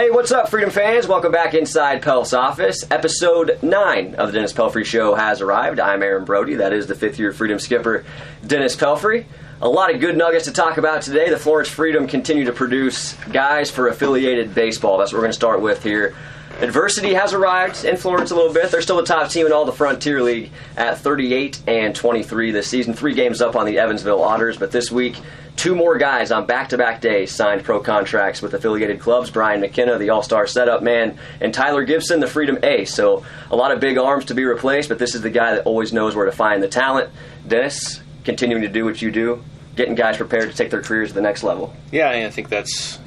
Hey, what's up, Freedom fans? Welcome back inside Pelf's office. Episode 9 of the Dennis Pelfrey Show has arrived. I'm Aaron Brodie. That is the fifth-year Freedom skipper, Dennis Pelfrey. A lot of good nuggets to talk about today. The Florence Freedom continue to produce guys for affiliated baseball. That's what we're going to start with here. Adversity has arrived in Florence a little bit. They're still the top team in all the Frontier League at 38-23 this season. 3 games up on the Evansville Otters, but this week, 2 more guys on back-to-back days signed pro contracts with affiliated clubs. Brian McKenna, the all-star setup man, and Tyler Gibson, the Freedom ace. So a lot of big arms to be replaced, but this is the guy that always knows where to find the talent. Dennis, continuing to do what you do, getting guys prepared to take their careers to the next level. Yeah, I think that's,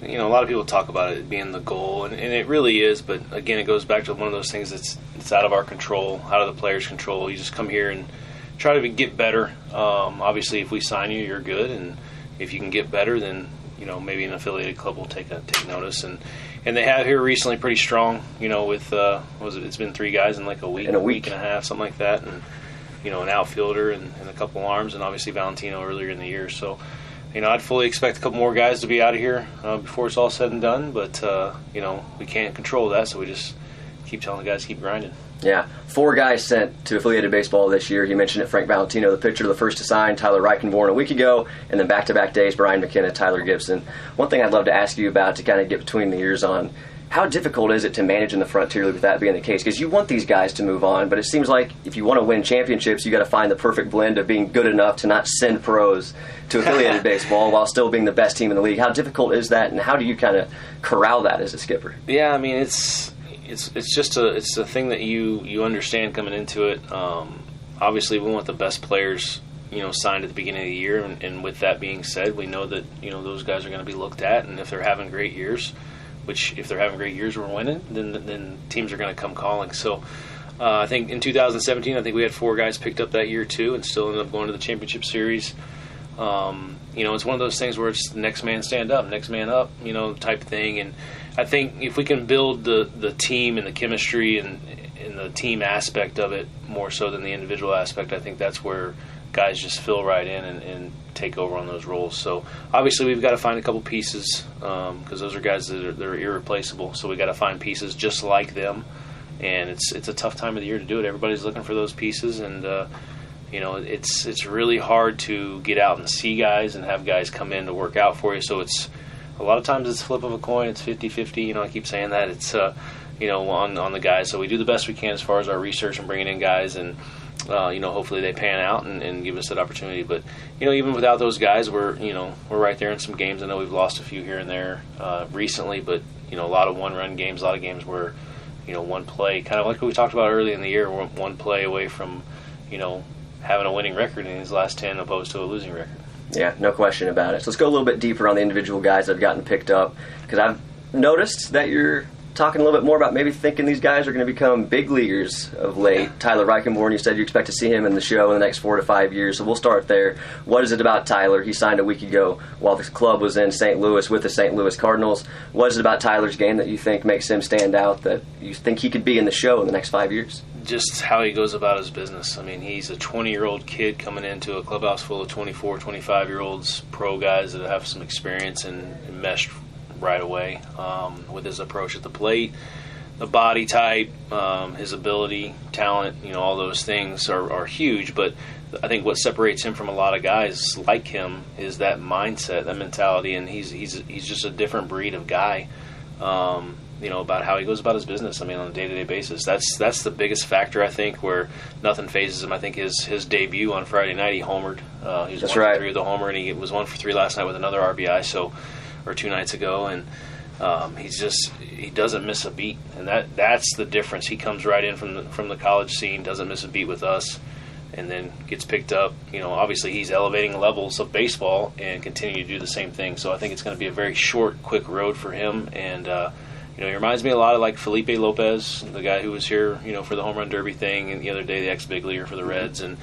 a lot of people talk about it being the goal, and it really is, but again, it goes back to one of those things that's out of our control, out of the player's control. You just come here and try to get better. Obviously, if we sign you, you're good, and if you can get better, then maybe an affiliated club will take notice. And they have here recently pretty strong. With it's been 3 guys in like a week and a half, something like that, and an outfielder and a couple arms, and obviously Valentino earlier in the year. So, I'd fully expect a couple more guys to be out of here before it's all said and done. But we can't control that, so we just keep telling the guys to keep grinding. Yeah, 4 guys sent to affiliated baseball this year. You mentioned it, Frank Valentino, the pitcher, the first to sign, Tyler Reichenborn a week ago, and then back-to-back days, Brian McKenna, Tyler Gibson. One thing I'd love to ask you about to kind of get between the ears on, how difficult is it to manage in the Frontier League with that being the case? Because you want these guys to move on, but it seems like if you want to win championships, you got to find the perfect blend of being good enough to not send pros to affiliated baseball while still being the best team in the league. How difficult is that, and how do you kind of corral that as a skipper? Yeah, I mean, it's a thing that you understand coming into it. Obviously, we want the best players signed at the beginning of the year, and with that being said, we know that those guys are going to be looked at, and if they're having great years, which if they're having great years, we're winning, then teams are going to come calling. So I think in 2017, I think we had 4 guys picked up that year too, and still ended up going to the championship series. It's one of those things where it's next man stand up, next man up, type thing. And I think if we can build the team and the chemistry and the team aspect of it more so than the individual aspect, I think that's where guys just fill right in and take over on those roles. So obviously we've got to find a couple pieces because those are guys that are irreplaceable. So we got to find pieces just like them, and it's a tough time of the year to do it. Everybody's looking for those pieces, and it's really hard to get out and see guys and have guys come in to work out for you. So it's a lot of times it's flip of a coin. It's 50-50. I keep saying that. It's on the guys. So we do the best we can as far as our research and bringing in guys, and hopefully they pan out and give us that opportunity. But even without those guys, we're right there in some games. I know we've lost a few here and there recently, but a lot of one-run games, a lot of games where one play, kind of like what we talked about early in the year, we're one play away from having a winning record in these last 10 opposed to a losing record. Yeah, no question about it. So let's go a little bit deeper on the individual guys that have gotten picked up, because I've noticed that you're talking a little bit more about maybe thinking these guys are going to become big leaguers of late. Yeah. Tyler Reichenborn, you said you expect to see him in the show in the next 4 to 5 years, so we'll start there. What is it about Tyler? He signed a week ago while the club was in St. Louis with the St. Louis Cardinals. What is it about Tyler's game that you think makes him stand out, that you think he could be in the show in the next 5 years? Just how he goes about his business. I mean, he's a 20-year-old kid coming into a clubhouse full of 24, 25-year-olds, pro guys that have some experience and meshed right away with his approach at the plate. The body type, his ability, talent, all those things are huge. But I think what separates him from a lot of guys like him is that mindset, that mentality, and he's just a different breed of guy. About how he goes about his business. I mean, on a day-to-day basis, that's the biggest factor. I think where nothing phases him. I think his debut on Friday night, he homered. He was 1 for 3 with the homer, and he was 1 for 3 last night with another RBI. Or 2 nights ago, and he doesn't miss a beat, and that's the difference. He comes right in from the college scene, doesn't miss a beat with us, and then gets picked up. Obviously he's elevating levels of baseball and continue to do the same thing. So I think it's going to be a very short, quick road for him, and he reminds me a lot of like Felipe Lopez, the guy who was here, for the home run derby thing, and the other day the ex-big leaguer for the Reds, and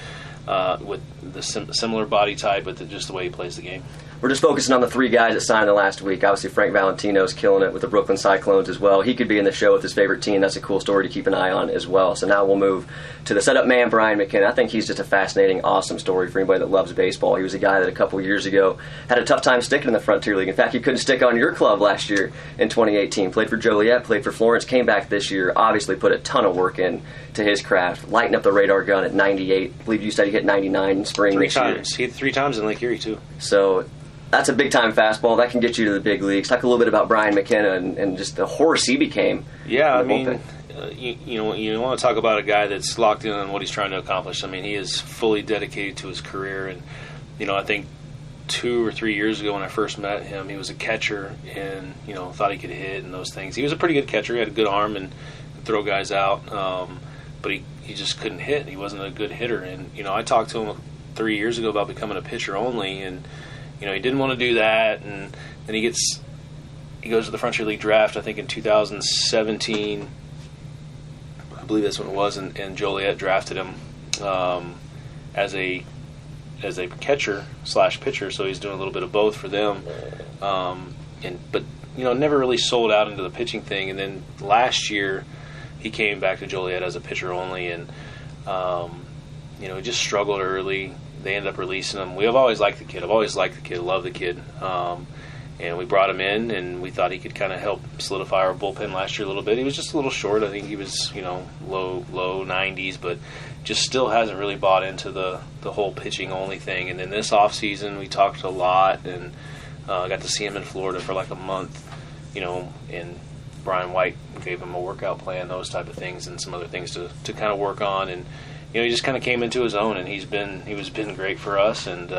with the similar body type, but just the way he plays the game. we're just focusing on the 3 guys that signed the last week. Obviously, Frank Valentino's killing it with the Brooklyn Cyclones as well. He could be in the show with his favorite team. That's a cool story to keep an eye on as well. So now we'll move to the setup man, Brian McKenna. I think he's just a fascinating, awesome story for anybody that loves baseball. He was a guy that a couple years ago had a tough time sticking in the Frontier League. In fact, he couldn't stick on your club last year in 2018. Played for Joliet, played for Florence, came back this year, obviously put a ton of work in to his craft, lighting up the radar gun at 98. I believe you said he hit 99 in spring this year. He hit 3 times in Lake Erie, too. So that's a big-time fastball. That can get you to the big leagues. Talk a little bit about Brian McKenna and just the horse he became. Yeah, I mean, you want to talk about a guy that's locked in on what he's trying to accomplish. I mean, he is fully dedicated to his career. And, I think 2 or 3 years ago when I first met him, he was a catcher and, thought he could hit and those things. He was a pretty good catcher. He had a good arm and could throw guys out. But he just couldn't hit. He wasn't a good hitter. And, I talked to him 3 years ago about becoming a pitcher only, and he didn't want to do that, and then he goes to the Frontier League draft, I think in 2017, I believe that's when it was, and Joliet drafted him as a catcher / pitcher, so he's doing a little bit of both for them, but never really sold out into the pitching thing. And then last year he came back to Joliet as a pitcher only, and he just struggled early. They ended up releasing him. We have always liked the kid. I've always liked the kid, love the kid. And we brought him in, and we thought he could kind of help solidify our bullpen last year a little bit. He was just a little short. I think he was, low 90s, but just still hasn't really bought into the whole pitching only thing. And then this off season, we talked a lot, and got to see him in Florida for like a month, and Brian White gave him a workout plan, those type of things, and some other things to kind of work on. And he just kind of came into his own, and he's been great for us. And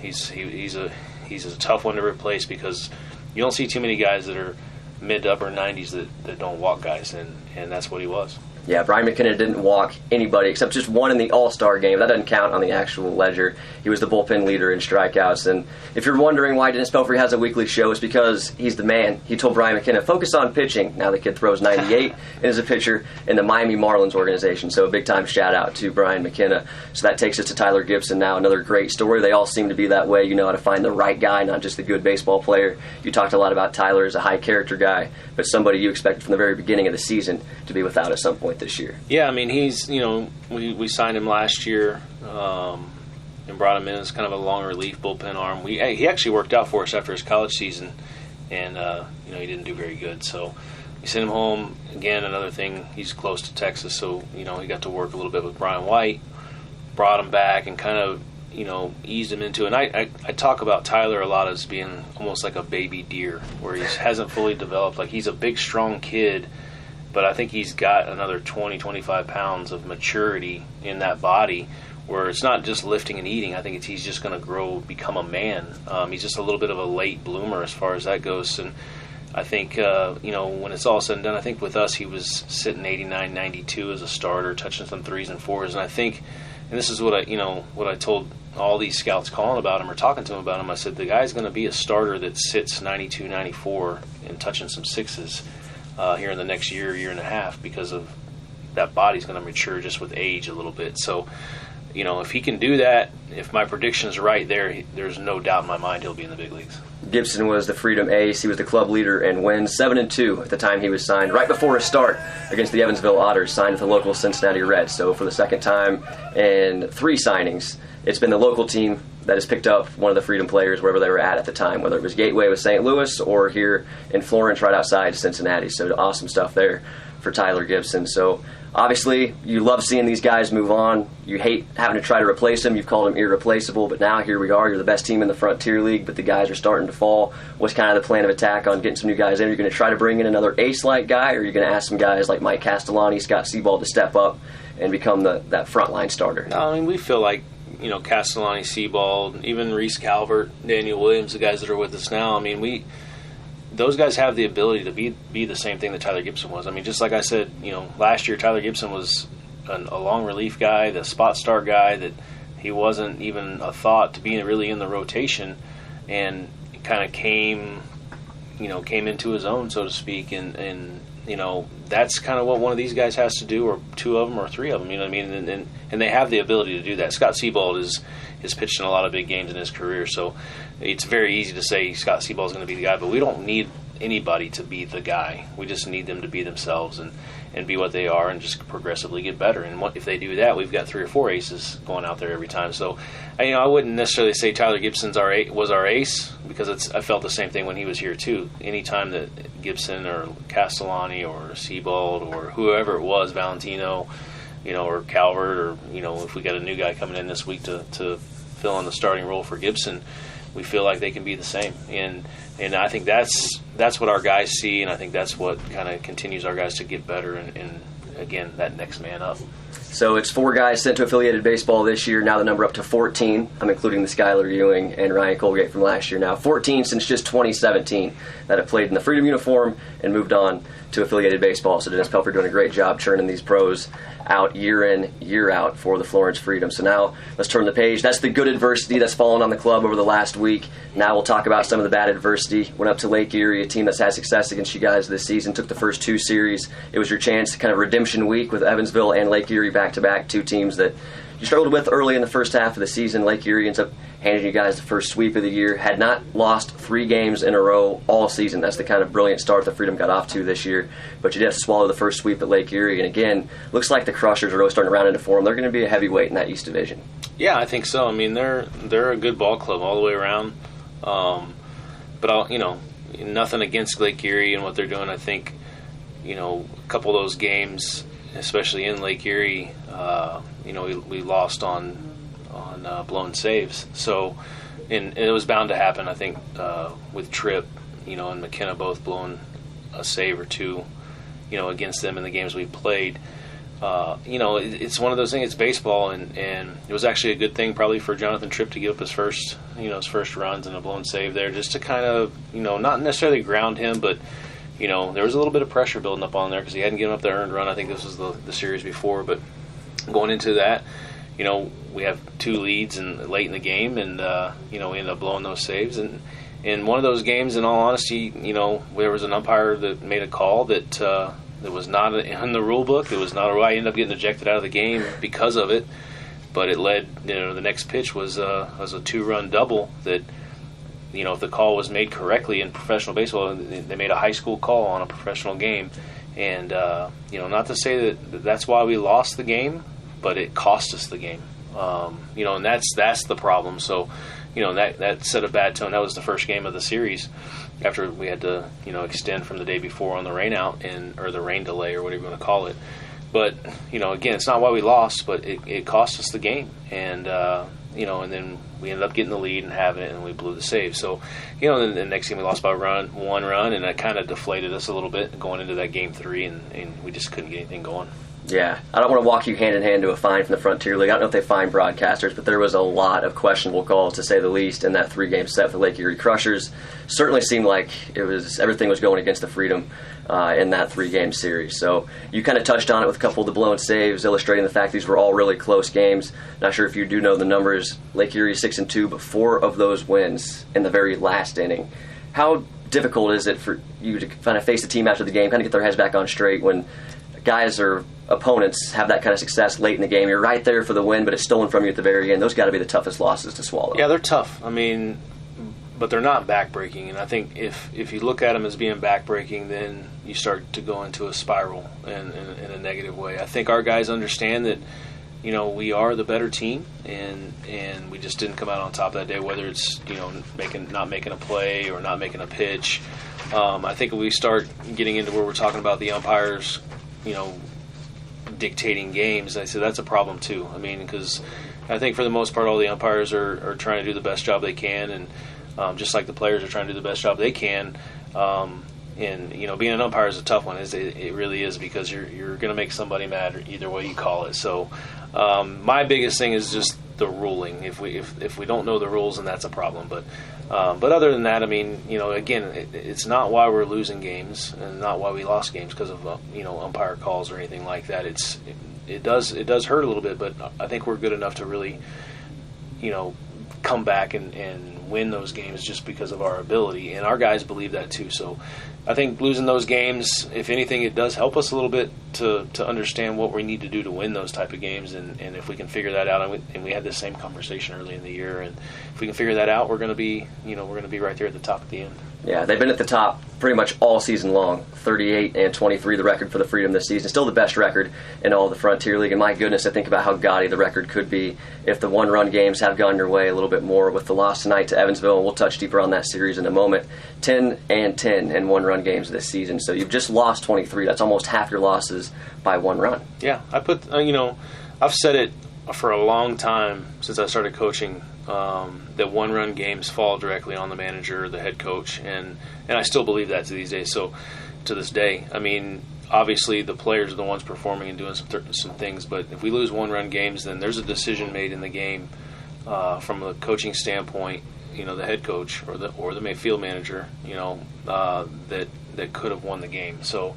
he's a tough one to replace because you don't see too many guys that are mid to upper 90s that don't walk guys, and that's what he was. Yeah, Brian McKenna didn't walk anybody except just one in the All-Star game. That doesn't count on the actual ledger. He was the bullpen leader in strikeouts. And if you're wondering why Dennis Pelfrey has a weekly show, it's because he's the man. He told Brian McKenna, focus on pitching. Now the kid throws 98 and is a pitcher in the Miami Marlins organization. So a big-time shout-out to Brian McKenna. So that takes us to Tyler Gibson now, another great story. They all seem to be that way. You know how to find the right guy, not just the good baseball player. You talked a lot about Tyler as a high-character guy, but somebody you expected from the very beginning of the season to be without at some point this year. Yeah, I mean, he's, we signed him last year and brought him in as kind of a long relief bullpen arm. He actually worked out for us after his college season, and, he didn't do very good. So we sent him home. Again, another thing, he's close to Texas, so, he got to work a little bit with Brian White, brought him back and kind of, eased him into it. And I talk about Tyler a lot as being almost like a baby deer, where he hasn't fully developed. Like, he's a big, strong kid, but I think he's got another 20, 25 pounds of maturity in that body where it's not just lifting and eating. I think he's just going to grow, become a man. He's just a little bit of a late bloomer as far as that goes. And I think, when it's all said and done, I think with us he was sitting 89, 92 as a starter, touching some 3s and 4s. And I think, and this is what I told all these scouts calling about him or talking to him about him, I said the guy's going to be a starter that sits 92, 94 and touching some 6s. Here in the next year and a half, because of that body's going to mature just with age a little bit. So, if he can do that, if my prediction's right there's no doubt in my mind he'll be in the big leagues. Gibson was the Freedom Ace. He was the club leader in wins, 7-2 at the time he was signed, right before his start against the Evansville Otters, signed with the local Cincinnati Reds. So for the second time in 3 signings, it's been the local team that has picked up one of the Freedom players wherever they were at the time, whether it was Gateway with St. Louis or here in Florence right outside Cincinnati. So awesome stuff there for Tyler Gibson. So obviously you love seeing these guys move on. You hate having to try to replace them. You've called them irreplaceable, but now here we are. You're the best team in the Frontier League, but the guys are starting to fall. What's kind of the plan of attack on getting some new guys in? Are you going to try to bring in another ace-like guy, or are you going to ask some guys like Mike Castellani, Scott Sebald to step up and become that frontline starter? No, I mean, we feel like, Castellani, Sebald, even Reese Calvert, Daniel Williams, the guys that are with us now, I mean, those guys have the ability to be the same thing that Tyler Gibson was. I mean, just like I said, last year Tyler Gibson was a long relief guy, the spot start guy, that he wasn't even a thought to be really in the rotation, and kind of came into his own, so to speak, and that's kind of what one of these guys has to do, or two of them, or three of them. You know what I mean? And they have the ability to do that. Scott Seabold has pitched in a lot of big games in his career, so it's very easy to say Scott Seabold is going to be the guy. But we don't need anybody to be the guy. We just need them to be themselves and be what they are, and just progressively get better. And if they do that, we've got 3 or 4 aces going out there every time. So, I wouldn't necessarily say Tyler Gibson's was our ace, because I felt the same thing when he was here too. Anytime that Gibson or Castellani or Seabold or whoever it was, Valentino, or Calvert, or if we got a new guy coming in this week to fill in the starting role for Gibson, we feel like they can be the same. And I think that's what our guys see, and I think that's what kind of continues our guys to get better and again, that next man up. So it's 4 guys sent to affiliated baseball this year. Now the number up to 14. I'm including the Skylar Ewing and Ryan Colgate from last year now. 14 since just 2017 that have played in the Freedom uniform and moved on to affiliated baseball. So Dennis Pelfrey doing a great job churning these pros out year in, year out for the Florence Freedom. So now let's turn the page. That's the good adversity that's fallen on the club over the last week. Now we'll talk about some of the bad adversity. Went up to Lake Erie, a team that's had success against you guys this season. Took the first 2 series. It was your chance, kind of redemption week with Evansville and Lake Erie back-to-back, 2 teams that you struggled with early in the first half of the season. Lake Erie ends up handing you guys the first sweep of the year. Had not lost 3 games in a row all season. That's the kind of brilliant start the Freedom got off to this year. But you did have to swallow the first sweep at Lake Erie. And again, looks like the Crushers are really starting to round into form. They're going to be a heavyweight in that East Division. Yeah, I think so. I mean, they're a good ball club all the way around. But nothing against Lake Erie and what they're doing. I think, a couple of those games, especially in Lake Erie, we lost on blown saves. So, and it was bound to happen. I think with Tripp, and McKenna both blowing a save or 2, against them in the games we played. It's one of those things. It's baseball, and it was actually a good thing probably for Jonathan Tripp to give up his first runs and a blown save there, just to kind of not necessarily ground him, but there was a little bit of pressure building up on there because he hadn't given up the earned run. I think this was the series before, but going into that, we have 2 leads late in the game, and we ended up blowing those saves. And in one of those games, in all honesty, there was an umpire that made a call that was not in the rule book. It was not right. I ended up getting ejected out of the game because of it. But it led, the next pitch was a 2-run double that, if the call was made correctly in professional baseball, they made a high school call on a professional game. And, not to say that that's why we lost the game, but it cost us the game. And that's the problem. So, that set a bad tone. That was the first game of the series after we had to, extend from the day before on the rain out or the rain delay or whatever you want to call it. But, again, it's not why we lost, but it cost us the game. And, and then we ended up getting the lead and having it, and we blew the save. So, then the next game we lost by 1 run, and that kind of deflated us a little bit going into that game 3, and we just couldn't get anything going. Yeah, I don't want to walk you hand in hand to a fine from the Frontier League. I don't know if they fine broadcasters, but there was a lot of questionable calls, to say the least, in that 3-game set for Lake Erie Crushers. Certainly seemed like everything was going against the Freedom in that 3-game series. So you kind of touched on it with a couple of the blown saves, illustrating the fact these were all really close games. Not sure if you do know the numbers. Lake Erie 6-2, but 4 of those wins in the very last inning. How difficult is it for you to kind of face the team after the game, kind of get their heads back on straight when guys or opponents have that kind of success late in the game? You're right there for the win, but it's stolen from you at the very end. Those got to be the toughest losses to swallow. Yeah, they're tough. I mean, but they're not backbreaking. And I think if you look at them as being backbreaking, then you start to go into a spiral in a negative way. I think our guys understand that, we are the better team, and we just didn't come out on top that day, whether it's, not making a play or not making a pitch. I think if we start getting into where we're talking about the umpires, dictating games, I say that's a problem too. I mean, because I think for the most part all the umpires are trying to do the best job they can, and just like the players are trying to do the best job they can. And being an umpire is a tough one. It really is, because you're going to make somebody mad either way you call it. So my biggest thing is just the ruling. If we don't know the rules, then that's a problem. But other than that, I mean, again, it's not why we're losing games and not why we lost games because of umpire calls or anything like that. It does hurt a little bit, but I think we're good enough to really come back and win those games just because of our ability, and our guys believe that too. So I think losing those games, if anything, it does help us a little bit to understand what we need to do to win those type of games, and if we can figure that out, and we had this same conversation early in the year, and if we can figure that out, we're going to be right there at the top at the end. Yeah, they've been at the top pretty much all season long. 38-23, the record for the Freedom this season. Still the best record in all of the Frontier League. And my goodness, I think about how gaudy the record could be if the one-run games have gone your way a little bit more with the loss tonight to Evansville. And we'll touch deeper on that series in a moment. 10-10 in one-run games this season. So you've just lost 23. That's almost half your losses by one run. Yeah, I put, I've said it for a long time since I started coaching, that one-run games fall directly on the manager or the head coach, and I still believe that to these days. So, to this day, I mean, obviously the players are the ones performing and doing some things, but if we lose one-run games, then there's a decision made in the game from a coaching standpoint. The head coach or the field manager, that could have won the game. So,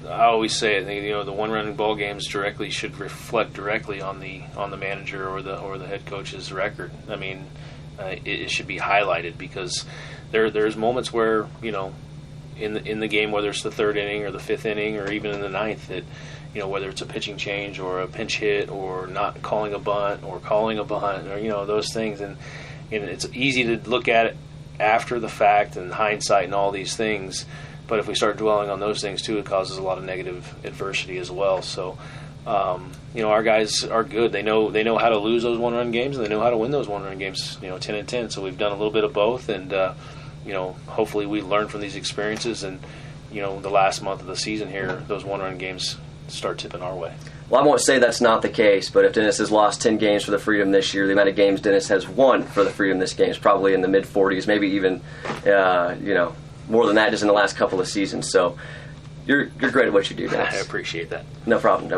I always say it. The one-run ball games should reflect directly on the manager or the head coach's record. I mean, it should be highlighted because there's moments where in the game, whether it's the third inning or the fifth inning or even in the ninth, that whether it's a pitching change or a pinch hit or not calling a bunt or calling a bunt or those things, and it's easy to look at it after the fact and hindsight and all these things. But if we start dwelling on those things too, it causes a lot of negative adversity as well. So, our guys are good. They know how to lose those one-run games, and they know how to win those one-run games. 10-10. So we've done a little bit of both, and hopefully we learn from these experiences. And the last month of the season here, those one-run games start tipping our way. Well, I won't say that's not the case, but if Dennis has lost 10 games for the Freedom this year, the amount of games Dennis has won for the Freedom this game is probably in the mid-40s, maybe even, more than that just in the last couple of seasons. So you're great at what you do, Dennis. I appreciate that. No problem.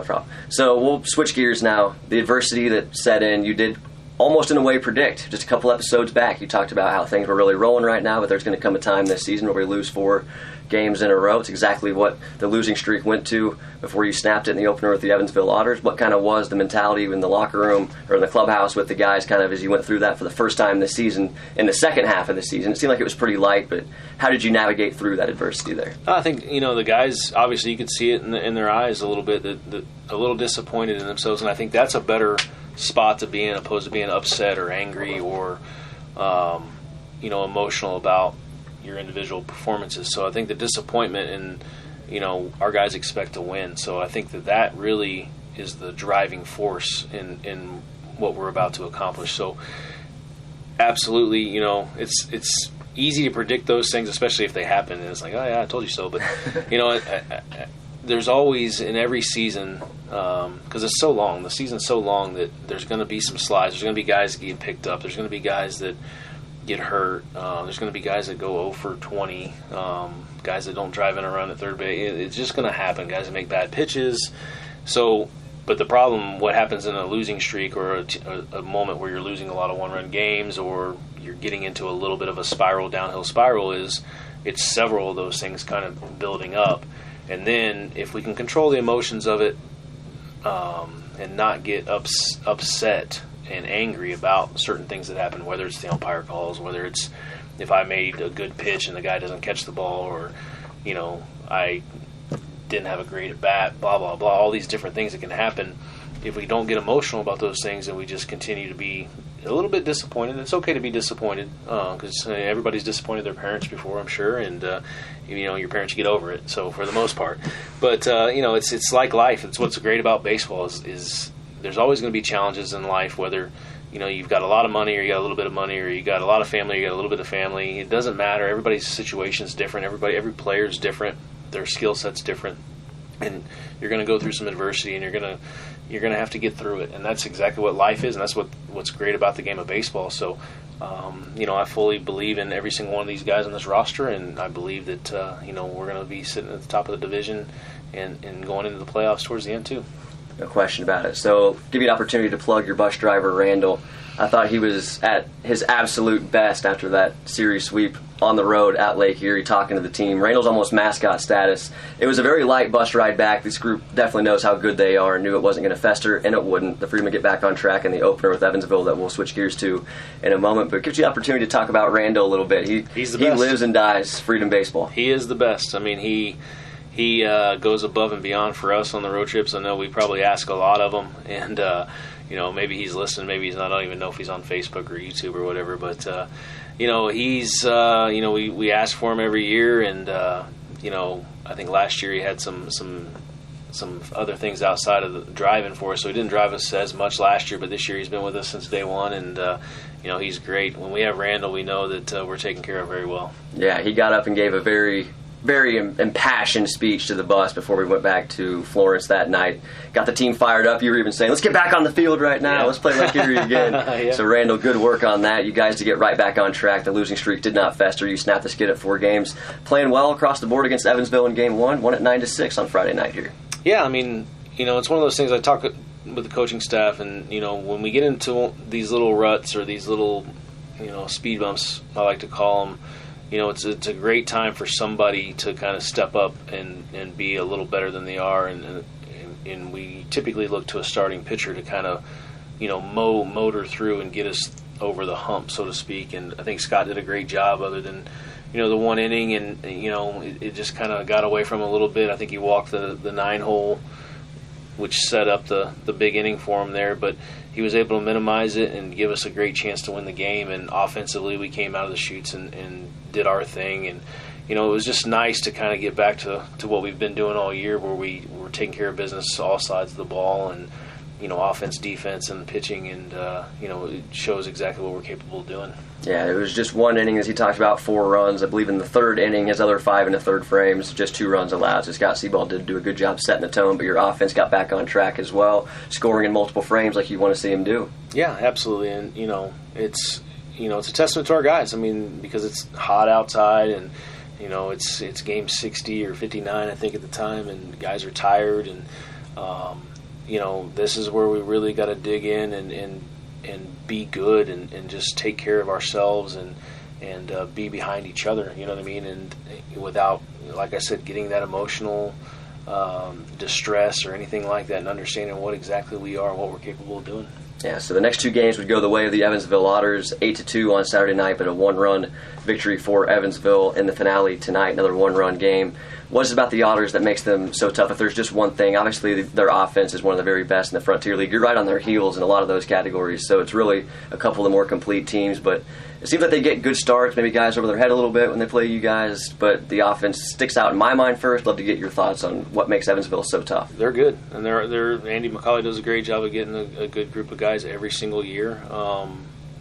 So we'll switch gears now. The adversity that set in, you did almost in a way predict. Just a couple episodes back, you talked about how things were really rolling right now, but there's going to come a time this season where we lose 4 games in a row. It's exactly what the losing streak went to before you snapped it in the opener with the Evansville Otters. What kind of was the mentality in the locker room or in the clubhouse with the guys kind of as you went through that for the first time this season, in the second half of the season? It seemed like it was pretty light, but how did you navigate through that adversity there? I think, the guys, obviously you could see it in their eyes a little bit, that a little disappointed in themselves, and I think that's a better spot to be in opposed to being upset or angry or, emotional about your individual performances. So I think the disappointment and, our guys expect to win. So I think that really is the driving force in what we're about to accomplish. So absolutely, it's easy to predict those things, especially if they happen. And it's like, oh yeah, I told you so. But, there's always in every season, because it's so long, the season's so long that there's going to be some slides. There's going to be guys that get picked up. There's going to be guys that get hurt. There's going to be guys that go 0 for 20, guys that don't drive in a run at third base. It's just going to happen. Guys that make bad pitches. So, but the problem, what happens in a losing streak or a moment where you're losing a lot of one-run games or you're getting into a little bit of a downhill spiral, is it's several of those things kind of building up. And then if we can control the emotions of it and not get upset and angry about certain things that happen, whether it's the umpire calls, whether it's if I made a good pitch and the guy doesn't catch the ball, or I didn't have a great at bat, blah blah blah, all these different things that can happen. If we don't get emotional about those things and we just continue to be a little bit disappointed, it's okay to be disappointed because everybody's disappointed their parents before, I'm sure, and your parents, you get over it. So for the most part, but it's like life. It's what's great about baseball is there's always going to be challenges in life, whether you've got a lot of money or you got a little bit of money, or you got a lot of family or you got a little bit of family. It doesn't matter. Everybody's situation is different. Every player is different. Their skill set's different, and you're going to go through some adversity, and you're going to have to get through it. And that's exactly what life is, and that's what's great about the game of baseball. So, I fully believe in every single one of these guys on this roster, and I believe that we're going to be sitting at the top of the division and going into the playoffs towards the end too. No question about it. So, give you an opportunity to plug your bus driver, Randall. I thought he was at his absolute best after that series sweep on the road at Lake Erie talking to the team. Randle's almost mascot status. It was a very light bus ride back. This group definitely knows how good they are and knew it wasn't going to fester, and it wouldn't. The Freedom would get back on track in the opener with Evansville that we'll switch gears to in a moment. But it gives you the opportunity to talk about Randle a little bit. He's the best. He lives and dies Freedom baseball. He is the best. I mean, he goes above and beyond for us on the road trips. I know we probably ask a lot of him, and maybe he's listening, maybe he's not. I don't even know if he's on Facebook or YouTube or whatever. But he's we ask for him every year, and I think last year he had some other things outside of the driving for us, so he didn't drive us as much last year. But this year he's been with us since day one, and he's great. When we have Randle, we know that we're taken care of very well. Yeah, he got up and gave a very impassioned speech to the bus before we went back to Florence that night. Got the team fired up. You were even saying, let's get back on the field right now. Yeah. Let's play Lake Erie again. Yeah. So, Randle, good work on that. You guys to get right back on track. The losing streak did not fester. You snapped the skid at 4 games. Playing well across the board against Evansville in Game 1. Won at 9-6 on Friday night here. Yeah, I mean, it's one of those things I talk with the coaching staff, and, when we get into these little ruts or these little, speed bumps, I like to call them, it's a great time for somebody to kind of step up and be a little better than they are, and we typically look to a starting pitcher to kind of, motor through and get us over the hump, so to speak. And I think Scott did a great job, other than, the 1 inning, and it just kind of got away from him a little bit. I think he walked the 9-hole, which set up the big inning for him there, but he was able to minimize it and give us a great chance to win the game. And offensively, we came out of the chutes and did our thing. And, it was just nice to kind of get back to what we've been doing all year, where we were taking care of business all sides of the ball, and, offense, defense, and pitching. And, it shows exactly what we're capable of doing. Yeah, it was just 1 inning, as he talked about, 4 runs. I believe in the 3rd inning, his other 5 in the 3rd frames, just 2 runs allowed. So Scott Seaball did do a good job setting the tone, but your offense got back on track as well, scoring in multiple frames like you want to see him do. Yeah, absolutely. And, it's a testament to our guys. I mean, because it's hot outside, and, it's game 60 or 59, I think, at the time, and guys are tired. And, this is where we really got to dig in and be good and just take care of ourselves and be behind each other, you know what I mean? And without, like I said, getting that emotional distress or anything like that, and understanding what exactly we are and what we're capable of doing. Yeah, so the next 2 games would go the way of the Evansville Otters, 8-2 on Saturday night, but a 1-run victory for Evansville in the finale tonight, another 1-run game. What is it about the Otters that makes them so tough? If there's just one thing, obviously their offense is one of the very best in the Frontier League. You're right on their heels in a lot of those categories, so it's really a couple of the more complete teams, but it seems like they get good starts, maybe guys over their head a little bit when they play you guys, but the offense sticks out in my mind first. Love to get your thoughts on what makes Evansville so tough. They're good, and Andy McCauley does a great job of getting a good group of guys every single year.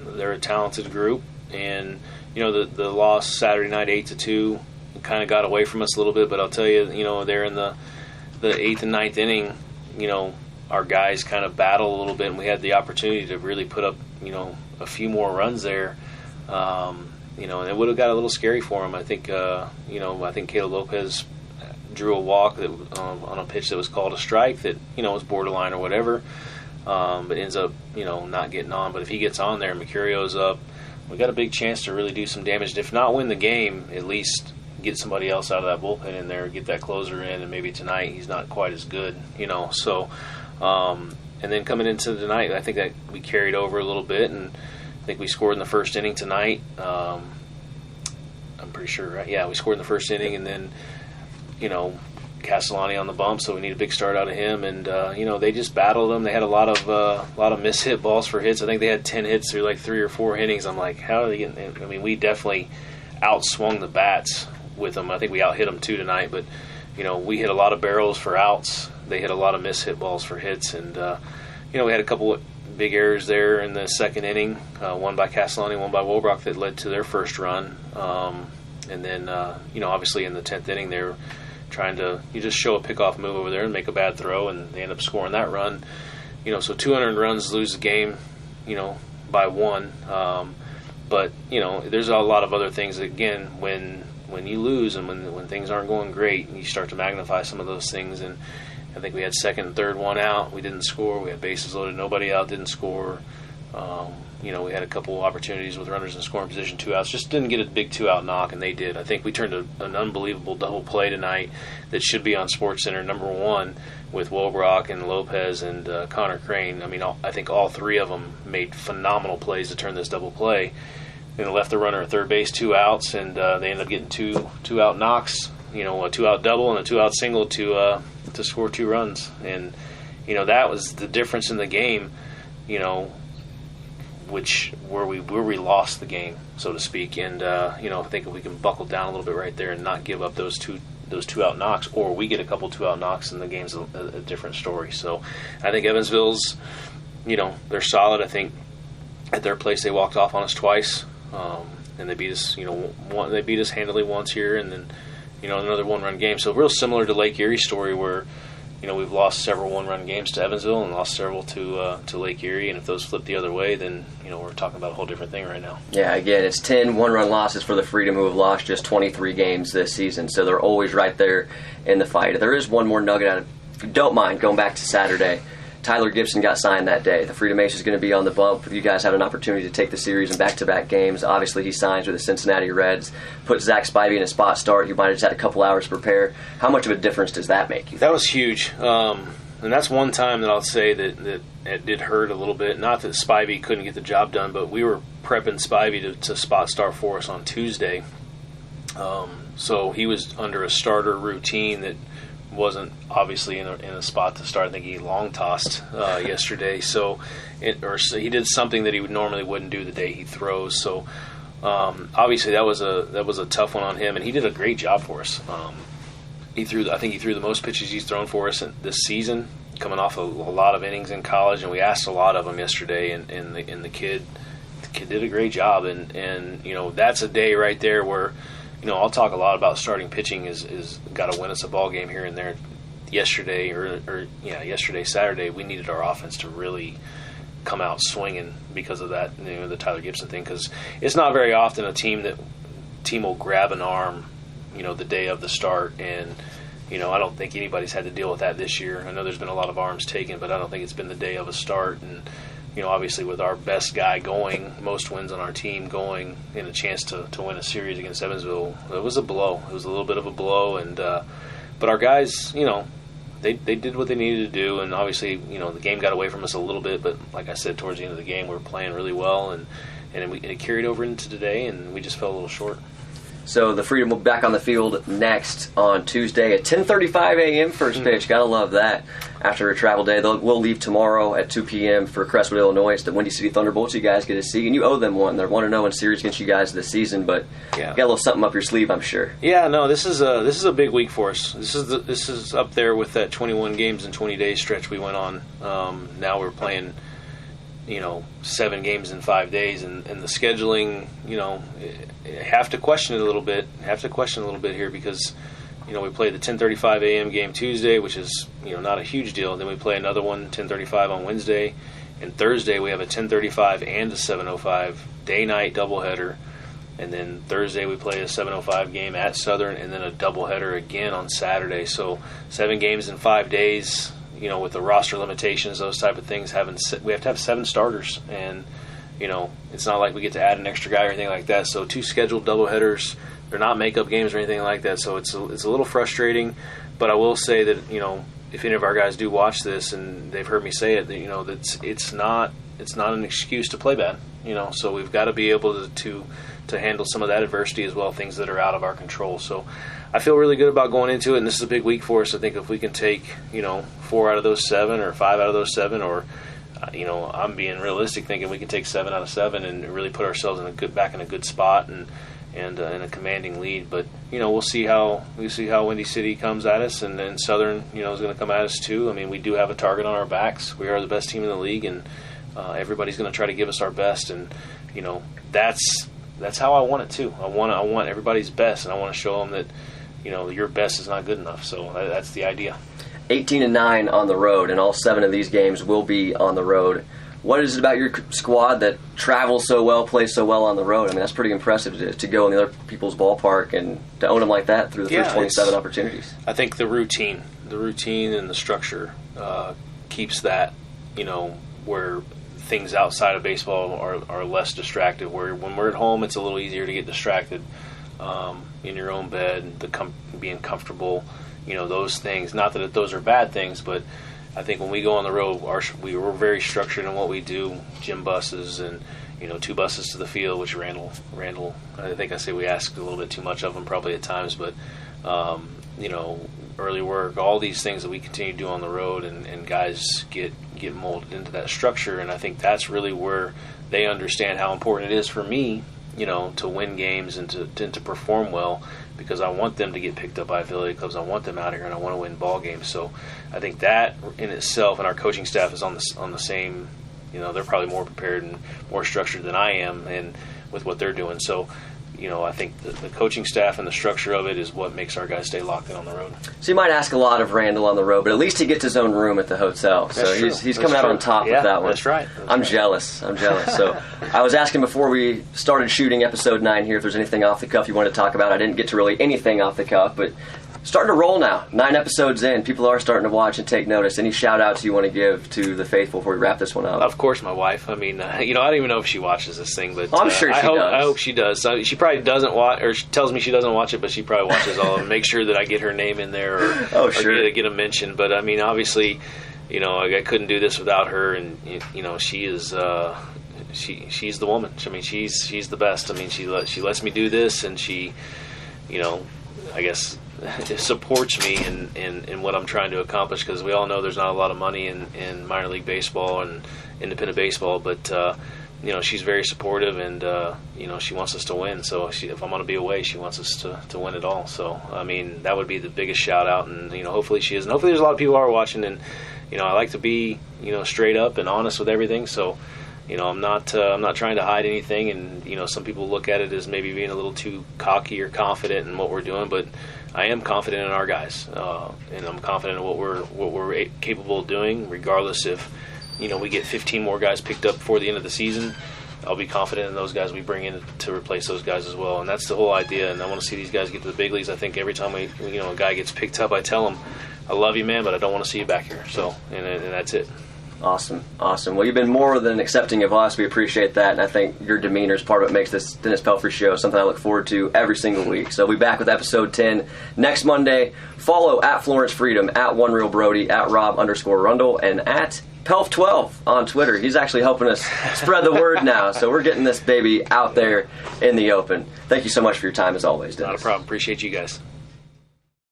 They're a talented group, and the loss Saturday night 8-2 kind of got away from us a little bit, but I'll tell you, they're in the 8th and 9th inning, our guys kind of battle a little bit, and we had the opportunity to really put up, a few more runs there. And it would have got a little scary for him. I think, I think Caleb Lopez drew a walk that on a pitch that was called a strike that, was borderline or whatever, but ends up, not getting on. But if he gets on there, Mercurio's up, we got a big chance to really do some damage. If not win the game, at least get somebody else out of that bullpen in there, get that closer in, and maybe tonight he's not quite as good, So, and then coming into tonight, I think that we carried over a little bit, and I think we scored in the 1st inning tonight. I'm pretty sure, right? Yeah, we scored in the 1st inning, and then, Castellani on the bump, so we need a big start out of him. And they just battled them. They had a lot of mishit balls for hits. I think they had 10 hits through like 3 or 4 innings. I'm like, how are they getting? I mean, we definitely outswung the bats with them. I think we outhit them 2 tonight, but we hit a lot of barrels for outs. They hit a lot of mishit balls for hits, and we had a couple of big errors there in the 2nd inning, one by Castellani, one by Wolbrock, that led to their first run. And then obviously in the 10th inning they were trying to just show a pickoff move over there and make a bad throw, and they end up scoring that run. So 200 runs lose the game, by 1. But there's a lot of other things. Again, when you lose and when things aren't going great, you start to magnify some of those things. And I think we had 2nd and 3rd one out. We didn't score. We had bases loaded, nobody out, didn't score. We had a couple opportunities with runners in scoring position, 2 outs. Just didn't get a big 2-out knock, and they did. I think we turned an unbelievable double play tonight that should be on SportsCenter #1 with Wobrock and Lopez and Connor Crane. I mean, I think all 3 of them made phenomenal plays to turn this double play. And left the runner at third base, 2 outs, and they ended up getting two out knocks. A 2-out double and a 2-out single to score 2 runs. And that was the difference in the game. Where we lost the game, so to speak. And I think if we can buckle down a little bit right there and not give up those 2-out knocks, or we get a couple 2-out knocks, and the game's a different story. So I think Evansville's, they're solid. I think at their place they walked off on us twice, and they beat us. They beat us handily once here, and then another 1-run game. So real similar to Lake Erie story where. We've lost several 1-run games to Evansville and lost several to Lake Erie, and if those flip the other way, then we're talking about a whole different thing right now. Yeah, again, it's 10 1-run losses for the Freedom, who have lost just 23 games this season, so they're always right there in the fight. There is one more nugget out of, if you don't mind, going back to Saturday. Tyler Gibson got signed that day. The Freedom Ace is going to be on the bump. You guys had an opportunity to take the series in back-to-back games. Obviously, he signs with the Cincinnati Reds, puts Zach Spivey in a spot start. You might have just had a couple hours to prepare. How much of a difference does that make you? That was huge. And that's one time that I'll say that it did hurt a little bit. Not that Spivey couldn't get the job done, but we were prepping Spivey to spot start for us on Tuesday. So he was under a starter routine that wasn't obviously in a spot to start. I think he long tossed yesterday, so he did something that he normally wouldn't do the day he throws. So obviously that was a tough one on him, and he did a great job for us. I think he threw the most pitches he's thrown for us this season, coming off a lot of innings in college, and we asked a lot of him yesterday, and the kid did a great job, and that's a day right there where. I'll talk a lot about starting pitching is got to win us a ball game here and there. Yesterday, Saturday, we needed our offense to really come out swinging because of that, the Tyler Gibson thing. Because it's not very often a team will grab an arm, the day of the start, and I don't think anybody's had to deal with that this year. I know there's been a lot of arms taken, but I don't think it's been the day of a start. And obviously with our best guy going, most wins on our team going, and a chance to win a series against Evansville, it was a blow. It was a little bit of a blow, and but our guys, they did what they needed to do, and obviously, the game got away from us a little bit, but like I said, towards the end of the game, we were playing really well, and it carried over into today, and we just fell a little short. So the Freedom will be back on the field next on Tuesday at 10:35 a.m. first pitch. Gotta love that. After a travel day, we'll leave tomorrow at 2 p.m. for Crestwood, Illinois. It's the Windy City Thunderbolts you guys get to see, and you owe them one. They're 1-0 in series against you guys this season, but you got a little something up your sleeve, I'm sure. Yeah, no, this is a big week for us. This is up there with that 21 games in 20 days stretch we went on. Now we're playing 7 games in 5 days, and the scheduling, have to question it a little bit. Here because, we play the 10:35 a.m. game Tuesday, which is, not a huge deal. Then we play another one 10:35 on Wednesday, and Thursday we have a 10:35 and a 7:05 day-night doubleheader, and then Thursday we play a 7:05 game at Southern, and then a doubleheader again on Saturday. So 7 games in 5 days. With the roster limitations, those type of things, we have to have 7 starters, and it's not like we get to add an extra guy or anything like that. So 2 scheduled doubleheaders, they're not makeup games or anything like that. So it's a little frustrating, but I will say that if any of our guys do watch this and they've heard me say it, that it's not an excuse to play bad. So we've got to be able to handle some of that adversity as well, things that are out of our control. So I feel really good about going into it, and this is a big week for us. I think if we can take 4 out of those 7 or 5 out of those 7, or I'm being realistic, thinking we can take 7 out of 7 and really put ourselves back in a good spot and in a commanding lead. But we'll see how Windy City comes at us, and then Southern is going to come at us too. I mean, we do have a target on our backs. We are the best team in the league, and everybody's going to try to give us our best, and that's how I want it too. I want everybody's best, and I want to show them that your best is not good enough. So that's the idea. 18-9 on the road, and all 7 of these games will be on the road. What is it about your squad that travels so well, plays so well on the road? I mean, that's pretty impressive to go in the other people's ballpark and to own them like that through the first 27 opportunities. I think the routine and the structure keeps that, where things outside of baseball are less distracted. Where when we're at home, it's a little easier to get distracted in your own bed, being comfortable, those things. Not that those are bad things, but I think when we go on the road, we're very structured in what we do. Gym buses and 2 buses to the field, which Randall. I think I say we ask a little bit too much of him probably at times, but early work, all these things that we continue to do on the road, and guys get molded into that structure. And I think that's really where they understand how important it is for me, to win games and to perform well, because I want them to get picked up by affiliate clubs. I want them out here, and I want to win ball games. So I think that in itself, and our coaching staff is on the same. They're probably more prepared and more structured than I am, and with what they're doing. So, I think the coaching staff and the structure of it is what makes our guys stay locked in on the road. So you might ask a lot of Randall on the road, but at least he gets his own room at the hotel. So he's coming out on top with that one. That's right. I'm jealous. So I was asking before we started shooting episode 9 here if there's anything off the cuff you want to talk about. I didn't get to really anything off the cuff, but starting to roll now. 9 episodes in. People are starting to watch and take notice. Any shout-outs you want to give to the faithful before we wrap this one up? Of course, my wife. I mean, I don't even know if she watches this thing, but I'm sure she does. I hope she does. She probably doesn't watch, or she tells me she doesn't watch it, but she probably watches all of them. Make sure that I get her name in there or get a mention. But, I mean, obviously, I couldn't do this without her, and, she is she's the woman. I mean, she's the best. I mean, she lets me do this, and she, I guess, it supports me in what I'm trying to accomplish, because we all know there's not a lot of money in minor league baseball and independent baseball, but she's very supportive, and she wants us to win. So if I'm going to be away, she wants us to win it all. So I mean, that would be the biggest shout out, and hopefully she is, and hopefully there's a lot of people who are watching, and I like to be straight up and honest with everything. So I'm not trying to hide anything, and some people look at it as maybe being a little too cocky or confident in what we're doing, but I am confident in our guys, and I'm confident in what we're capable of doing, regardless if we get 15 more guys picked up before the end of the season. I'll be confident in those guys we bring in to replace those guys as well, and that's the whole idea. And I want to see these guys get to the big leagues. I think every time a guy gets picked up, I tell him, "I love you, man, but I don't want to see you back here." So, and that's it. Awesome. Well, you've been more than accepting of us. We appreciate that, and I think your demeanor is part of what makes this Dennis Pelfrey show something I look forward to every single week. So we'll be back with episode 10 next Monday. Follow at Florence Freedom, at OneRealBrodie, at Rob_Rundle, and at Pelf12 on Twitter. He's actually helping us spread the word now, so we're getting this baby out there in the open. Thank you so much for your time, as always, Dennis. Not a problem. Appreciate you guys.